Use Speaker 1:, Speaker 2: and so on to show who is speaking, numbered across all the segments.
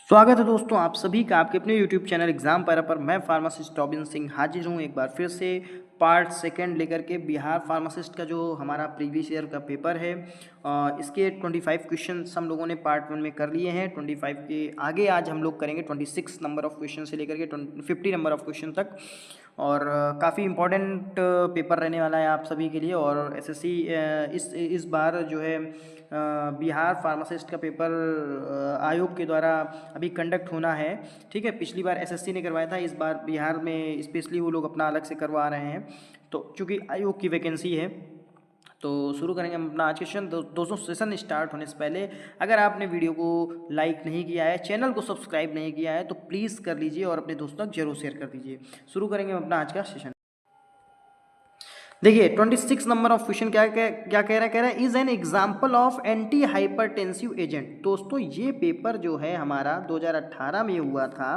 Speaker 1: स्वागत है दोस्तों आप सभी का आपके अपने YouTube चैनल एग्जाम पैरा पर। मैं फार्मासिस्ट रॉबिन सिंह हाजिर हूँ एक बार फिर से पार्ट सेकंड लेकर के। बिहार फार्मासिस्ट का जो हमारा प्रीवियस ईयर का पेपर है इसके 25 क्वेश्चन हम लोगों ने पार्ट 1 में कर लिए हैं। 25 के आगे आज हम लोग करेंगे 26 नंबर ऑफ क्वेश्चन से लेकर के 50 नंबर ऑफ क्वेश्चन तक। और काफ़ी इम्पोर्टेंट पेपर रहने वाला है आप सभी के लिए। और एसएससी इस बार जो है बिहार फार्मासिस्ट का पेपर आयोग के द्वारा अभी कंडक्ट होना है। ठीक है, पिछली बार एसएससी ने करवाया था, इस बार बिहार में स्पेशली वो लोग अपना अलग से करवा रहे हैं। तो चूँकि आयोग की वैकेंसी है तो शुरू करेंगे हम अपना आज के सेशन। दोस्तों सेशन स्टार्ट होने से पहले अगर आपने वीडियो को लाइक नहीं किया है, चैनल को सब्सक्राइब नहीं किया है तो प्लीज़ कर लीजिए और अपने दोस्तों तक जरूर शेयर कर दीजिए। शुरू करेंगे हम अपना आज का सेशन। देखिए 26 नंबर ऑफ क्वेश्चन क्या कह रहा है is an example of anti hypertensive agent. दोस्तों ये पेपर जो है हमारा 2018 में हुआ था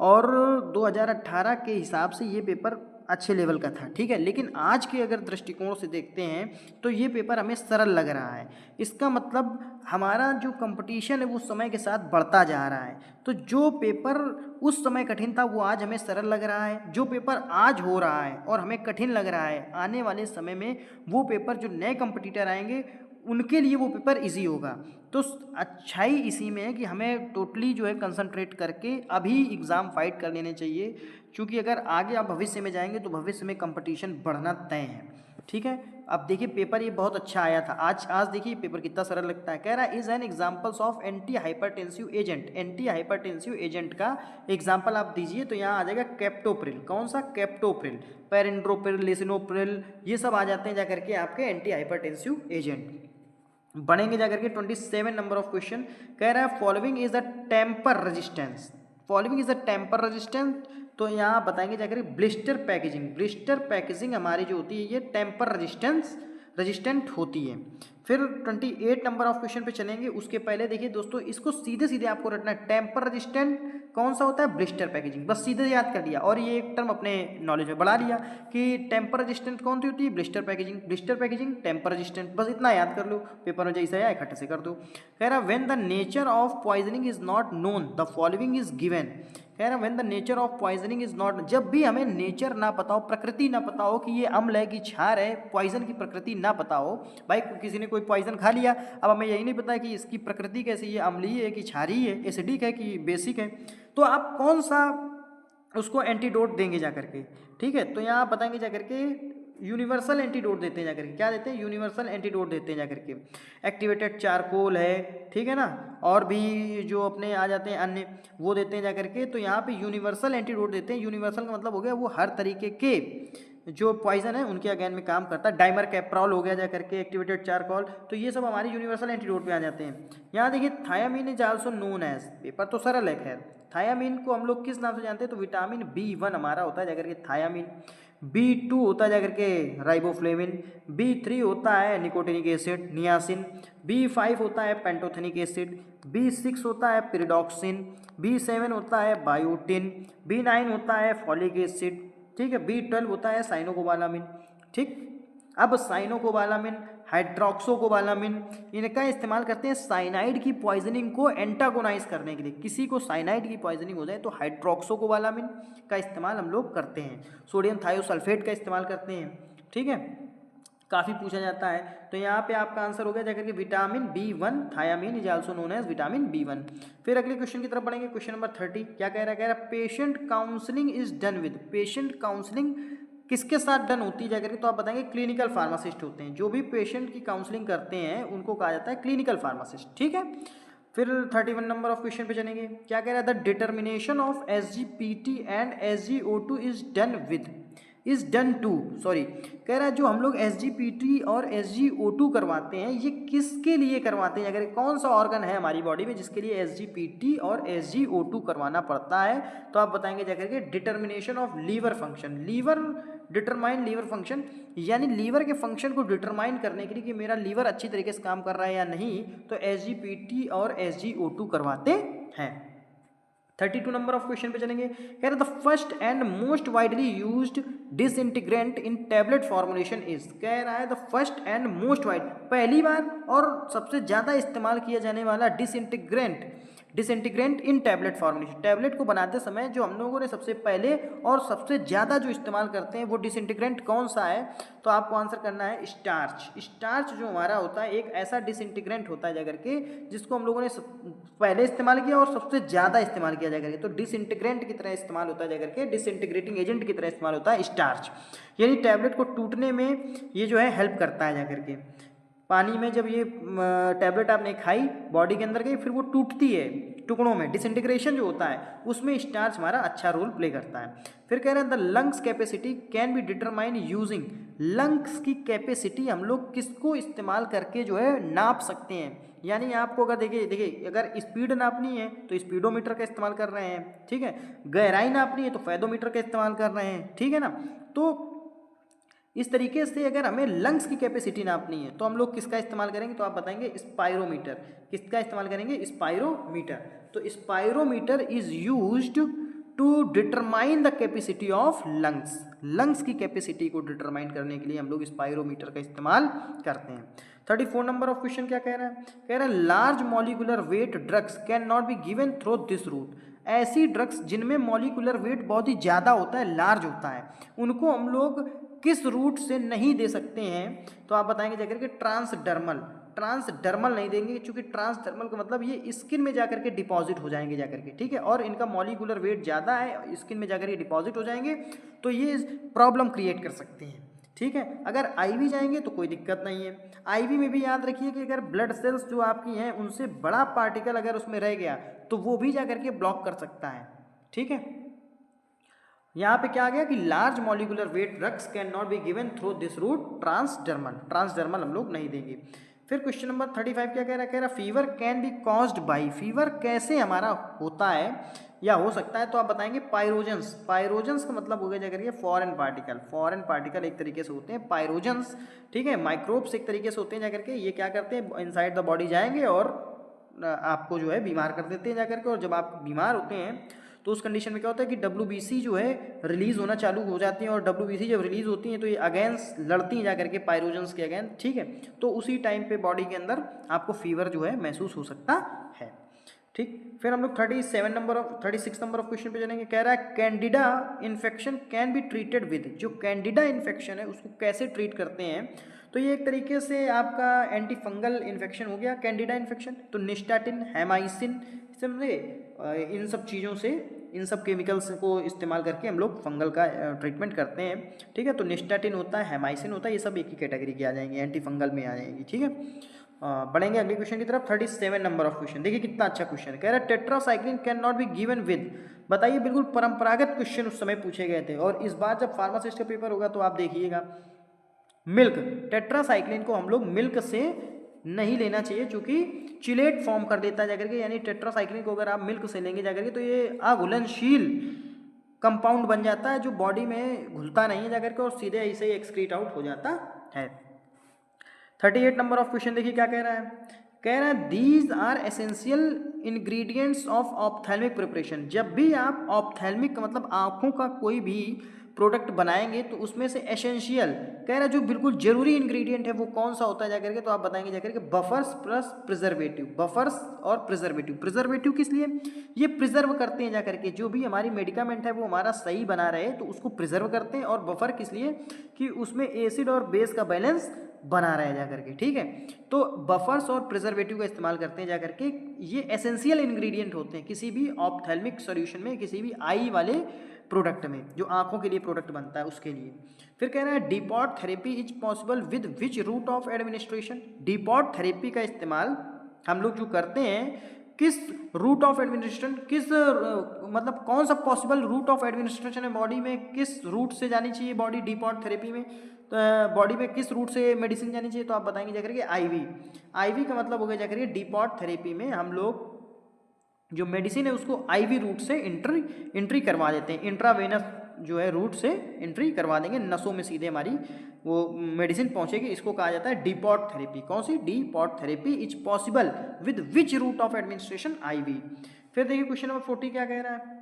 Speaker 1: और 2018 के हिसाब से ये पेपर अच्छे लेवल का था। ठीक है, लेकिन आज के अगर दृष्टिकोण से देखते हैं तो ये पेपर हमें सरल लग रहा है। इसका मतलब हमारा जो कंपटीशन है वो समय के साथ बढ़ता जा रहा है। तो जो पेपर उस समय कठिन था वो आज हमें सरल लग रहा है। जो पेपर आज हो रहा है और हमें कठिन लग रहा है, आने वाले समय में वो पेपर जो नए कंपटीटर आएंगे उनके लिए वो पेपर इजी होगा। तो अच्छाई इसी में है कि हमें टोटली जो है कंसंट्रेट करके अभी एग्ज़ाम फाइट कर लेने चाहिए, क्योंकि अगर आगे आप भविष्य में जाएंगे तो भविष्य में कंपटीशन बढ़ना तय है। ठीक है, अब देखिए पेपर ये बहुत अच्छा आया था। आज देखिए पेपर कितना सरल लगता है। कह रहा है is an examples of anti hypertensive agent. Anti hypertensive agent का एग्जाम्पल आप दीजिए तो यहाँ आ जाएगा कैप्टोप्रिल। कौन सा? कैप्टोप्रिल, पेरिंड्रोप्रिल, लिसिनोप्रिल, ये सब आ जाते हैं जाकर के आपके एंटी हाइपरटेंसिव एजेंट बनेंगे जाकर के। 27 नंबर ऑफ क्वेश्चन कह रहा है following is the tamper resistance. Following is the tamper resistance, तो यहाँ बताएंगे जाकर ब्लिस्टर पैकेजिंग। ब्लिस्टर पैकेजिंग हमारी जो होती है ये टेम्पर रेजिस्टेंट होती है। फिर 28 नंबर ऑफ क्वेश्चन पे चलेंगे। उसके पहले देखिए दोस्तों, इसको सीधे सीधे आपको रटना है। टेम्पर रेजिस्टेंट कौन सा होता है? Blister packaging. बस सीधे याद कर लिया और ये एक टर्म अपने नॉलेज में बढ़ा लिया कि टेम्पर रेजिस्टेंट कौन सी होती है? Blister packaging. Blister packaging, tamper resistant, बस इतना याद कर लो। पेपर में जैसा आया इकट्ठे से कर दो। कह रहा when the nature of poisoning is not known the following is given. कह रहा when the nature of poisoning is not, जब भी हमें नेचर ना पता हो, प्रकृति ना पता हो कि ये अम्ल है कि क्षार है, पॉइजन की प्रकृति ना पता हो। भाई किसी ने कोई पॉइजन खा लिया, अब हमें यही नहीं पता कि इसकी प्रकृति कैसी है, अम्लीय है कि क्षारीय है, एसिडिक है कि बेसिक है, तो आप कौन सा उसको एंटीडोट देंगे जाकर के। ठीक है, तो यहाँ बताएंगे जाकर के यूनिवर्सल एंटीडोट देते हैं जाकर के। क्या देते हैं? यूनिवर्सल एंटीडोट देते हैं जाकर के। एक्टिवेटेड चारकोल है, ठीक है ना, और भी जो अपने आ जाते हैं अन्य वो देते हैं जाकर के। तो यहाँ पे यूनिवर्सल एंटीडोट देते हैं। यूनिवर्सल का मतलब हो गया वो हर तरीके के जो पॉइजन है उनके अगेंस्ट में काम करता है। डाइमर कैप्राल हो गया जाकर के, एक्टिवेटेड चारकोल, तो ये सब हमारे यूनिवर्सल एंटीडोट पे आ जाते हैं। यहाँ देखिए thiamine is also known as, paper तो सरल है खैर। थायामीन को हम लोग किस नाम से जानते हैं? तो विटामिन B1 हमारा होता है जाकर के थायामीन, B2 होता है जाकर के राइबोफ्लेविन, B3 होता है निकोटिनिक एसिड नियासिन, B5 होता है पेंटोथेनिक एसिड, B6 होता है पिरिडॉक्सिन, B7 होता है बायोटिन, B9 होता है फॉलिक एसिड, ठीक है, B12 होता है साइनोकोबालामिन। ठीक, अब साइनोकोबालामिन, हाइड्रोक्सोकोबालामिन, इनका इस्तेमाल करते हैं साइनाइड की पॉइजनिंग को एंटागोनाइज करने के लिए। किसी को साइनाइड की पॉइजनिंग हो जाए तो हाइड्रोक्सोकोबालामिन का इस्तेमाल हम लोग करते हैं। सोडियम थायोसल्फेट का इस्तेमाल करते हैं। ठीक है, काफ़ी पूछा जाता है। तो यहाँ पे आपका आंसर हो गया जाकर के vitamin B1, thiamine is also known as vitamin B1। फिर अगले क्वेश्चन की तरफ बढ़ेंगे। क्वेश्चन नंबर 30 क्या कह रहा है? कह रहा है patient counselling is done with. Patient counselling किसके साथ डन होती है जाकर के? तो आप बताएंगे क्लिनिकल फार्मासिस्ट होते हैं। जो भी पेशेंट की काउंसलिंग करते हैं उनको कहा जाता है क्लिनिकल फार्मासिस्ट। ठीक है, फिर 31 नंबर ऑफ क्वेश्चन पे चलेंगे। क्या कह रहा है? The determination of SGPT and SGO2 is done with, is done to, sorry, कह रहा है जो हम लोग SGPT और SGO2 करवाते हैं ये किसके लिए करवाते हैं? अगर कौन सा ऑर्गन है हमारी बॉडी में जिसके लिए SGPT और SGO2 करवाना पड़ता है? तो आप बताएंगे जाकर के determination of liver function. Liver determine liver function, यानी लीवर के फंक्शन को डिटरमाइन करने के लिए कि मेरा लीवर अच्छी तरीके से काम कर रहा है या नहीं, तो SGPT और SGO2 करवाते हैं। 32 नंबर ऑफ क्वेश्चन पे चलेंगे। कह रहे the first and most widely used disintegrant in tablet formulation is. कह रहा है the first and most wide, पहली बार और सबसे ज़्यादा इस्तेमाल किया जाने वाला डिसइंटीग्रेंट डिसइंटीग्रेंट इन टैबलेट फॉर्मुलेशन, टैबलेट को बनाते समय जो हम लोगों ने सबसे पहले और सबसे ज़्यादा जो इस्तेमाल करते हैं वो डिसइंटीग्रेंट कौन सा है, तो आपको आंसर करना है स्टार्च। स्टार्च जो हमारा होता है एक ऐसा डिसइंटीग्रेंट होता है जाकर के जिसको हम लोगों ने पहले इस्तेमाल किया और सबसे ज़्यादा इस्तेमाल किया जाकर के, तो डिसइंटीग्रेंट की तरह इस्तेमाल होता है जाकर के, डिसइंटीग्रेटिंग एजेंट की तरह इस्तेमाल होता है स्टार्च, यानी टैबलेट को टूटने में ये जो है हेल्प करता है जाकर के। पानी में जब ये टैबलेट आपने खाई, बॉडी के अंदर गई, फिर वो टूटती है टुकड़ों में, डिसइंटीग्रेशन जो होता है उसमें स्टार्च हमारा अच्छा रोल प्ले करता है। फिर कह रहे हैं the lungs capacity can be determine using, lungs की कैपेसिटी हम लोग किसको इस्तेमाल करके जो है नाप सकते हैं, यानी आपको अगर देखिए अगर स्पीड नापनी है तो स्पीडोमीटर का इस्तेमाल कर रहे हैं, ठीक है, गहराई नापनी है तो फेदोमीटर का इस्तेमाल कर रहे हैं, ठीक है ना। तो इस तरीके से अगर हमें लंग्स की कैपेसिटी नापनी है तो हम लोग किसका इस्तेमाल करेंगे, तो आप बताएंगे स्पायरोमीटर। किसका इस्तेमाल करेंगे, स्पायरोमीटर। तो spirometer is used to determine the capacity of lungs, lungs की कैपेसिटी को डिटरमाइन करने के लिए हम लोग स्पायरोमीटर का इस्तेमाल करते हैं। 34 नंबर ऑफ क्वेश्चन क्या कह रहा है, कह रहा है large molecular weight drugs can not be given through this route, ऐसी ड्रग्स जिनमें मॉलिकुलर वेट बहुत ही ज़्यादा होता है, लार्ज होता है, उनको हम लोग किस रूट से नहीं दे सकते हैं, तो आप बताएंगे जाकर के ट्रांसडर्मल, ट्रांसडर्मल नहीं देंगे क्योंकि ट्रांसडर्मल का मतलब ये स्किन में जाकर के डिपॉजिट हो जाएंगे जाकर के, ठीक है, और इनका मॉलिकुलर वेट ज़्यादा है, स्किन में जाकर के डिपॉजिट हो जाएंगे तो ये प्रॉब्लम क्रिएट कर सकते हैं, ठीक है। अगर आईवी जाएंगे तो कोई दिक्कत नहीं है। आईवी में भी याद रखिए कि अगर ब्लड सेल्स जो आपकी हैं उनसे बड़ा पार्टिकल अगर उसमें रह गया तो वो भी जाकर के ब्लॉक कर सकता है, ठीक है। यहाँ पे क्या आ गया कि large molecular weight drugs can not be given through this route transdermal, transdermal हम लोग नहीं देंगे। फिर क्वेश्चन नंबर 35 क्या कह रहा है, कह रहा fever can be caused by, fever कैसे हमारा होता है या हो सकता है, तो आप बताएंगे पायरोजेंस। पायरोजेंस का मतलब हो गया जाकर के फॉरेन पार्टिकल, फॉरेन पार्टिकल एक तरीके से होते हैं पायरोजेंस, ठीक है, माइक्रोब्स एक तरीके से होते हैं जाकर के, ये क्या करते हैं इनसाइड द बॉडी जाएंगे और आपको जो है बीमार कर देते हैं जाकर के, और जब आप बीमार होते हैं तो उस कंडीशन में क्या होता है कि WBC जो है रिलीज होना चालू हो जाती है, और WBC जब रिलीज होती हैं तो ये अगेंस्ट लड़ती हैं जाकर के पायरोजेंस के अगेंस्ट, ठीक है, तो उसी टाइम पे बॉडी के अंदर आपको फीवर जो है महसूस हो सकता है, ठीक। फिर हम लोग 36 नंबर ऑफ क्वेश्चन पे चलेंगे, कह रहा है Candida infection can be treated with, जो कैंडिडा इन्फेक्शन है उसको कैसे ट्रीट करते हैं, तो ये एक तरीके से आपका एंटी फंगल इन्फेक्शन हो गया कैंडिडा इन्फेक्शन, तो निस्टाटिन, हैमाइसिन, समझे, इन सब चीज़ों से, इन सब केमिकल्स को इस्तेमाल करके हम लोग फंगल का ट्रीटमेंट करते हैं, ठीक है। तो निस्टाटिन होता है, हैमाइसिन होता है, ये सब एक ही कैटेगरी के आ जाएंगे, एंटी फंगल में आ जाएंगी, ठीक है। बढ़ेंगे अगले क्वेश्चन की तरफ। 37 नंबर ऑफ क्वेश्चन, देखिए कितना अच्छा क्वेश्चन है, कह रहा है tetracycline can not be given with, बताइए, बिल्कुल परंपरागत क्वेश्चन उस समय पूछे गए थे, और इस बार जब फार्मासिस्ट का पेपर होगा तो आप देखिएगा मिल्क, टेट्रासाइक्लिन को हम लोग मिल्क से नहीं लेना चाहिए क्योंकि चिलेट फॉर्म कर देता है जाकर के, यानी टेट्रासाइक्लिन को अगर आप मिल्क से लेंगे जाकर के तो ये अघुलनशील कंपाउंड बन जाता है जो बॉडी में घुलता नहीं है जाकर के और सीधे ऐसे ही एक्सक्रीट आउट हो जाता है। 38 नंबर ऑफ क्वेश्चन देखिए क्या कह रहा है, कह रहा है these are essential ingredients of ophthalmic preparation, जब भी आप ऑप्थेल्मिक मतलब आँखों का कोई भी प्रोडक्ट बनाएंगे तो उसमें से एसेंशियल, कह रहा है जो बिल्कुल जरूरी इंग्रेडिएंट है वो कौन सा होता है जाकर के, तो आप बताएंगे जाकर के बफर्स प्लस प्रिजर्वेटिव, बफर्स और प्रिजर्वेटिव। प्रिजर्वेटिव किस लिए, ये प्रिजर्व करते हैं जाकर के, जो भी हमारी मेडिकामेंट है वो हमारा सही बना रहे तो उसको प्रिजर्व करते हैं, और बफर किस लिए कि उसमें एसिड और बेस का बैलेंस बना रहे जाकर के, ठीक है। तो बफर्स और प्रिजर्वेटिव का इस्तेमाल करते हैं जाकर के, ये एसेंशियल इंग्रेडिएंट होते हैं किसी भी ऑप्थेल्मिक सॉल्यूशन में, किसी भी आई वाले प्रोडक्ट में, जो आंखों के लिए प्रोडक्ट बनता है उसके लिए। फिर कह रहा है depot therapy is possible with which route of administration, depot therapy का इस्तेमाल हम लोग जो करते हैं किस रूट ऑफ एडमिनिस्ट्रेशन, किस मतलब कौन सा पॉसिबल रूट ऑफ एडमिनिस्ट्रेशन है बॉडी में, किस रूट से जानी चाहिए बॉडी डीपॉट थेरेपी में, तो बॉडी में किस रूट से मेडिसिन जानी चाहिए, तो आप बताएंगे जाकर के आईवी। आईवी का मतलब हो गया जाकर के डीपॉट थेरेपी में हम लोग जो मेडिसिन है उसको आईवी रूट से एंट्री करवा देते हैं, इंट्रावेनस जो है रूट से एंट्री करवा देंगे, नसों में सीधे हमारी वो मेडिसिन पहुंचेगी, इसको कहा जाता है डीपॉट थेरेपी। कौन सी, depot therapy is possible with which route of administration, IV. फिर देखिए क्वेश्चन नंबर 40 क्या कह रहा है,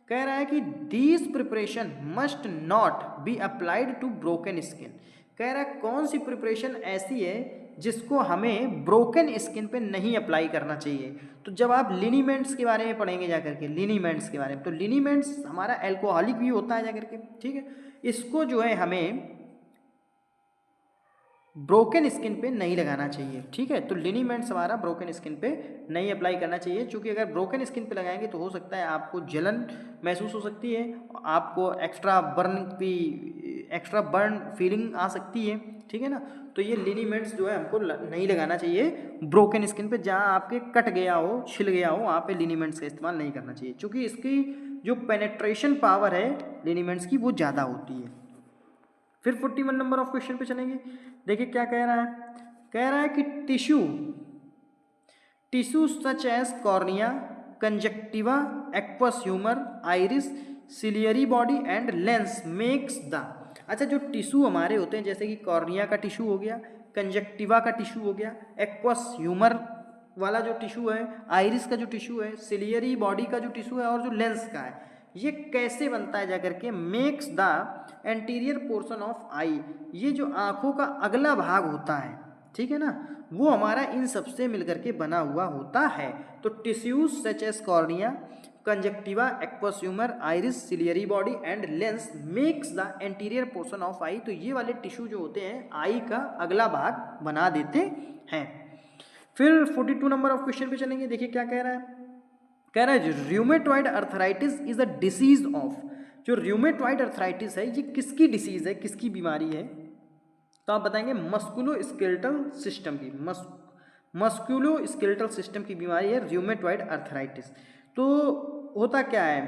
Speaker 1: कह रहा है कि these preparation must not be applied to broken skin, कह रहा है कौन सी प्रिपरेशन ऐसी है जिसको हमें ब्रोकन स्किन पे नहीं अप्लाई करना चाहिए। तो जब आप लिनीमेंट्स के बारे में पढ़ेंगे जाकर के, लिनीमेंट्स के बारे में, तो लिनीमेंट्स हमारा अल्कोहलिक भी होता है जाकर के, ठीक है, इसको जो है हमें ब्रोकन स्किन पे नहीं लगाना चाहिए, ठीक है। तो लिनीमेंट्स हमारा ब्रोकन स्किन पे नहीं अप्लाई करना चाहिए, क्योंकि अगर ब्रोकन स्किन पे लगाएंगे तो हो सकता है आपको जलन महसूस हो सकती है, आपको एक्स्ट्रा बर्न फीलिंग आ सकती है, ठीक है ना। तो ये लिनीमेंट्स जो है हमको नहीं लगाना चाहिए ब्रोकन स्किन पे, जहाँ आपके कट गया हो, छिल गया हो, वहाँ पे लिनीमेंट्स का इस्तेमाल नहीं करना चाहिए, क्योंकि इसकी जो पेनेट्रेशन पावर है लिनीमेंट्स की वो ज़्यादा होती है। फिर 41 नंबर ऑफ क्वेश्चन पे चलेंगे। देखिए क्या कह रहा है, कह रहा है कि tissue such as cornea, conjunctiva, aqueous humour, iris, ciliary body and lens makes the. अच्छा, जो टिश्यू हमारे होते हैं जैसे कि कॉर्निया का टिश्यू हो गया, कंजक्टिवा का टिश्यू हो गया, एक्वस ह्यूमर वाला जो टिश्यू है, आइरिस का जो टिश्यू है, सिलियरी बॉडी का जो टिश्यू है और जो लेंस का है, ये कैसे बनता है जाकर के, makes the anterior portion of eye, ये जो आंखों का अगला भाग होता है, ठीक है ना, वो हमारा इन सबसे मिलकर के बना हुआ होता है। तो tissues such as cornea, conjunctiva, aqueous humour, iris, ciliary body and lens makes the anterior portion of eye, तो ये वाले टिश्यू जो होते हैं आई का अगला भाग बना देते हैं। फिर 42 नंबर ऑफ क्वेश्चन पे चलेंगे। देखिए क्या कह रहा है, कह रहा है rheumatoid arthritis is a disease of. जो रूमेटॉइड अर्थराइटिस है ये किसकी डिसीज है, किसकी बीमारी है, तो आप बताएंगे मस्कुलोस्केलेटल सिस्टम की, मस्कुलोस्केलेटल सिस्टम की बीमारी है रूमेटॉइड अर्थराइटिस। तो होता क्या है,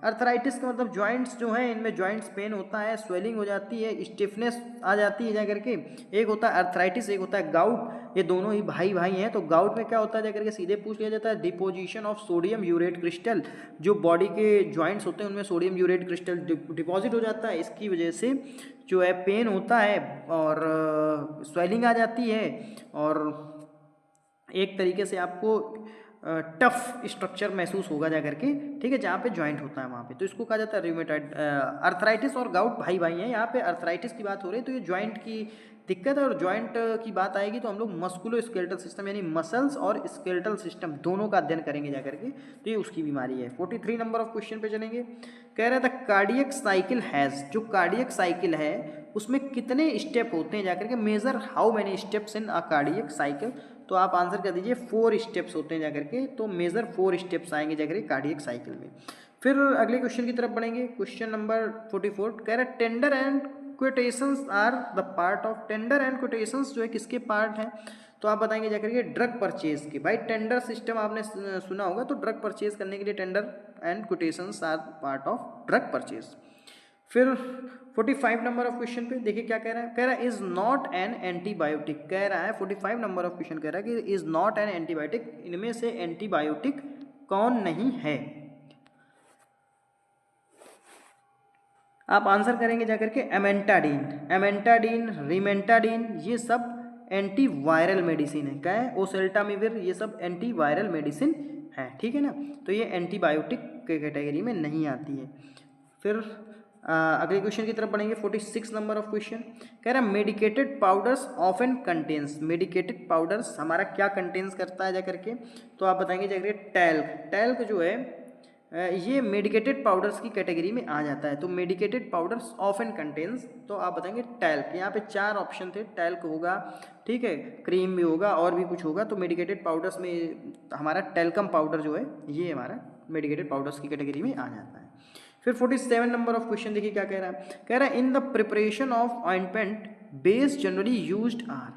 Speaker 1: अर्थराइटिस का मतलब जॉइंट्स जो हैं इनमें जॉइंट्स पेन होता है, स्वेलिंग हो जाती है, स्टिफनेस आ जाती है जाकर के। एक होता है अर्थराइटिस, एक होता है गाउट, ये दोनों ही भाई भाई हैं। तो गाउट में क्या होता है जाकर के सीधे पूछ लिया जाता है, deposition of sodium urate crystal, जो बॉडी के जॉइंट्स होते हैं उनमें सोडियम यूरेट क्रिस्टल डिपॉजिट हो जाता है, इसकी वजह से जो है पेन होता है और स्वेलिंग आ जाती है, और एक तरीके से आपको टफ स्ट्रक्चर महसूस होगा जाकर के, ठीक है, जहाँ पे जॉइंट होता है वहाँ पे। तो इसको कहा जाता है रूमेटॉइड अर्थराइटिस। और गाउट भाई भाई हैं, यहाँ पे अर्थराइटिस की बात हो रही है तो ये जॉइंट की दिक्कत है, और जॉइंट की बात आएगी तो हम लोग मस्कुलोस्केलेटल सिस्टम यानी मसल्स और स्केलेटल सिस्टम दोनों का अध्ययन करेंगे जाकर के, तो ये उसकी बीमारी है। 43 नंबर ऑफ क्वेश्चन पे चलेंगे। कह रहा था कार्डियक साइकिल हैज़, जो कार्डियक साइकिल है उसमें कितने स्टेप होते हैं जाकर के, major how many steps in a cardiac cycle. तो आप आंसर कर दीजिए 4 स्टेप्स होते हैं जाकर के, तो मेजर 4 स्टेप्स आएंगे जाकर के कार्डियक साइकिल में। फिर अगले क्वेश्चन की तरफ बढ़ेंगे। क्वेश्चन नंबर 44 कह रहा है tender and quotations are the part of, tender and quotations जो है किसके पार्ट हैं, तो आप बताएंगे जाकर के ड्रग परचेज के। भाई टेंडर सिस्टम आपने सुना होगा, तो ड्रग परचेज करने के लिए tender and quotations are part of drug purchase. फिर 45 नंबर ऑफ क्वेश्चन पे देखिए क्या कह रहा है, कह रहा है इज नॉट एन एंटीबायोटिक, कह रहा है 45 नंबर ऑफ क्वेश्चन कह रहा है कि इज नॉट एन एंटीबायोटिक, इनमें से एंटीबायोटिक कौन नहीं है। आप आंसर करेंगे जाकर के एमेंटाडीन, एमेंटाडीन, रिमेंटाडीन, ये सब एंटीवायरल मेडिसिन है। क्या है, ओसेल्टामिविर, ये सब एंटीवायरल मेडिसिन है, ठीक है ना। तो ये एंटीबायोटिक के कैटेगरी में नहीं आती है। फिर अगले क्वेश्चन की तरफ बढ़ेंगे। 46 नंबर ऑफ क्वेश्चन कह रहा है medicated powders often contains, medicated powders हमारा क्या कंटेन्स करता है जाकर के, तो आप बताएंगे जाकर टैल्क, टैल्क जो है ये मेडिकेटेड पाउडर्स की कैटेगरी में आ जाता है। तो मेडिकेटेड पाउडर्स ऑफन कंटेन्स, तो आप बताएंगे टैल्क। यहाँ पे 4 ऑप्शन थे, टैल्क होगा, ठीक है, क्रीम भी होगा और भी कुछ होगा। तो मेडिकेटेड पाउडर्स में हमारा टैल्कम पाउडर जो है ये हमारा मेडिकेटेड पाउडर्स की कैटेगरी में आ जाता है। फिर 47 नंबर ऑफ क्वेश्चन देखिए क्या कह रहा है, कह रहा है in the preparation of ointment base generally used are,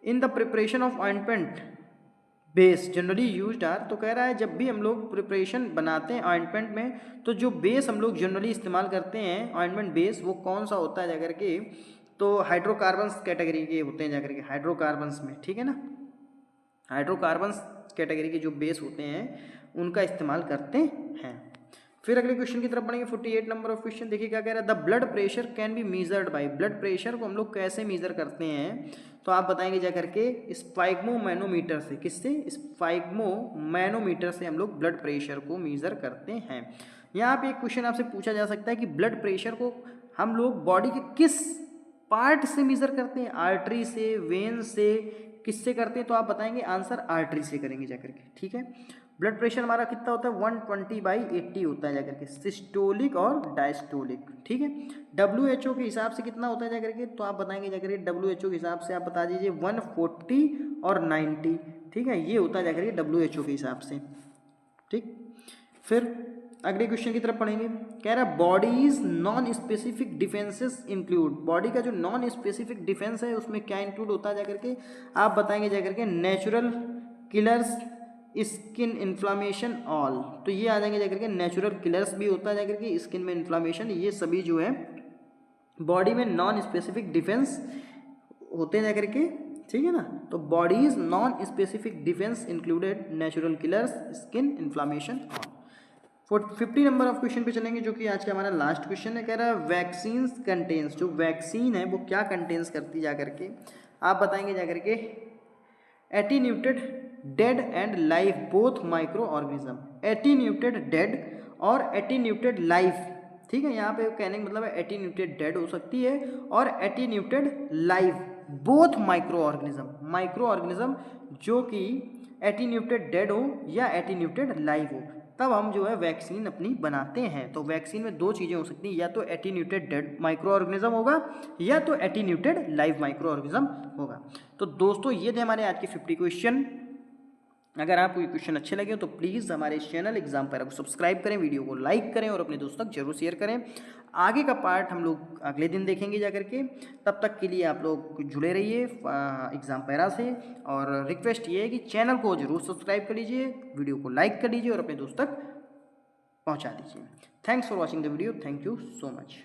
Speaker 1: in the preparation of ointment base generally used are, तो कह रहा है जब भी हम लोग प्रिपरेशन बनाते हैं ऑइंटमेंट में तो जो बेस हम लोग जनरली इस्तेमाल करते हैं ऑइंटमेंट बेस, वो कौन सा होता है जाकर के, तो हाइड्रोकार्बन्स कैटेगरी के होते हैं जाकर के, हाइड्रोकार्बन्स में, ठीक है ना, हाइड्रोकार्बन्स कैटेगरी के जो बेस होते हैं उनका इस्तेमाल करते हैं। फिर अगले क्वेश्चन की तरफ बढ़ेंगे। 48 नंबर ऑफ क्वेश्चन देखिए क्या कह रहा है, the blood pressure can be measured by, blood pressure को हम लोग कैसे मेजर करते हैं, तो आप बताएंगे जाकर के स्पाइग्मोमैनोमीटर से, किससे, स्पाइग्मोमैनोमीटर से हम लोग ब्लड प्रेशर को मेजर करते हैं। यहाँ पे एक क्वेश्चन आपसे पूछा जा सकता है कि ब्लड प्रेशर को हम लोग बॉडी के किस पार्ट से मेजर करते हैं, आर्टरी से, वेन से, किससे करते हैं, तो आप बताएंगे आंसर आर्टरी से करेंगे जाकर के, ठीक है। ब्लड प्रेशर हमारा कितना होता है 120/80 होता है जाकर के, सिस्टोलिक और डायस्टोलिक, ठीक है। WHO के हिसाब से कितना होता है जाकर के, तो आप बताएंगे जाकर के WHO के हिसाब से आप बता दीजिए 140 और 90, ठीक है, ये होता है जाकर के WHO के हिसाब से, ठीक। फिर अगले क्वेश्चन की तरफ पढ़ेंगे। कह रहा है bodies non specific defences include, body का जो नॉन स्पेसिफिक डिफेंस है उसमें क्या इंक्लूड होता है जाकर के, आप बताएंगे जाकर के natural killers, skin inflammation all, तो ये आ जाएंगे जाकर के नेचुरल किलर्स भी होता है जाकर के, स्किन में इन्फ्लामेशन, ये सभी जो है बॉडी में नॉन स्पेसिफिक डिफेंस होते हैं जाकर के, ठीक है ना। तो bodies non specific defence included natural killers, skin inflammation all. 50 number of question पे चलेंगे जो कि आज का हमारा लास्ट क्वेश्चन है। कह रहा है वैक्सीन कंटेन्स, जो वैक्सीन है वो क्या कंटेन्स करती जा करके, आप बताएंगे जा करके attenuated dead and live both micro organism, attenuated dead और एटीन्यूटेड लाइव, ठीक है। यहाँ पे कहने का मतलब है एटीन्यूटेड डेड हो सकती है और attenuated live both micro organism जो कि एटीन्यूटेड डेड हो या एटीन्यूटेड लाइव हो, तब हम जो है वैक्सीन अपनी बनाते हैं। तो वैक्सीन में दो चीज़ें हो सकती हैं, या तो एटीन्यूटेड डेड माइक्रो ऑर्गेनिज्म होगा या तो एटीन्यूटेड लाइव माइक्रो ऑर्गेनिज्म होगा। तो दोस्तों ये थे हमारे आज के 50 क्वेश्चन। अगर आपको ये क्वेश्चन अच्छे लगे तो प्लीज़ हमारे चैनल एग्जाम पैरा को सब्सक्राइब करें, वीडियो को लाइक करें और अपने दोस्तों तक जरूर शेयर करें। आगे का पार्ट हम लोग अगले दिन देखेंगे जा करके, तब तक के लिए आप लोग जुड़े रहिए एग्जाम पैरा से। और रिक्वेस्ट ये है कि चैनल को जरूर सब्सक्राइब कर लीजिए, वीडियो को लाइक कर लीजिए और अपने दोस्त तक पहुँचा दीजिए। Thanks for watching the video, thank you so much.